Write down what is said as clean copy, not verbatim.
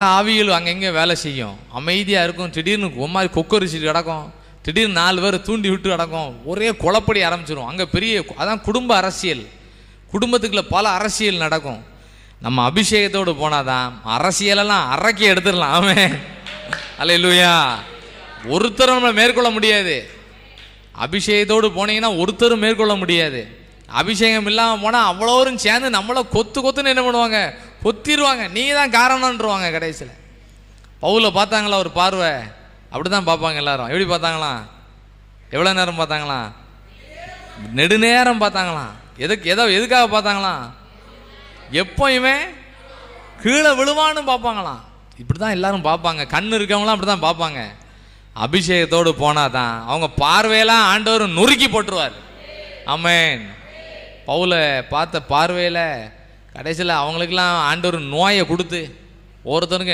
ஆவிகள் அங்கங்கே வேலை செய்யும், அமைதியாக இருக்கும். திடீர்னு ஒரு மாதிரி கொக்கரிச்சிட்டு கிடக்கும், திடீர்னு 4 பேர் தூண்டி விட்டு கிடக்கும், ஒரே குழப்படி ஆரம்பிச்சிடும். அங்கே பெரிய அதான் குடும்ப அரசியல், குடும்பத்துக்குள்ள பல அரசியல் நடக்கும். நம்ம அபிஷேகத்தோடு போனாதான் அரசியலெல்லாம் அரக்கி எடுத்துடலாம். ஆமென், அல்லேலூயா. ஒருத்தரும் நம்மளை மேற்கொள்ள முடியாது. அபிஷேகத்தோடு போனீங்கன்னா ஒருத்தரும் மேற்கொள்ள முடியாது. அபிஷேகம் இல்லாமல் போனால் அவ்வளோரும் சேர்ந்து நம்மளை கொத்துன்னு என்ன பண்ணுவாங்க, கொத்திடுவாங்க. நீங்கள் தான் காரணம்ன்றவாங்க கடைசியில். பவுலை பார்த்தாங்களா ஒரு பார்வை, அப்படி தான் பார்ப்பாங்க எல்லாரும். எப்படி பார்த்தாங்களாம்? எவ்வளோ நேரம் பார்த்தாங்களாம்? நெடுநேரம் பார்த்தாங்களாம். எதுக்காக பார்த்தாங்களாம்? எப்போயுமே கீழே விழுவான்னு பார்ப்பாங்களாம். இப்படி தான் எல்லாரும் பார்ப்பாங்க. கண் இருக்கவங்களாம் அப்படி தான் பார்ப்பாங்க. அபிஷேகத்தோடு போனால் தான் அவங்க பார்வையெல்லாம் ஆண்டவர் நொறுக்கி போட்டுருவார். ஆமென். பவுலை பார்த்த பார்வையில் கடைசியில் அவங்களுக்கெல்லாம் ஆண்டவர் நோயை கொடுத்து ஒருத்தருக்கு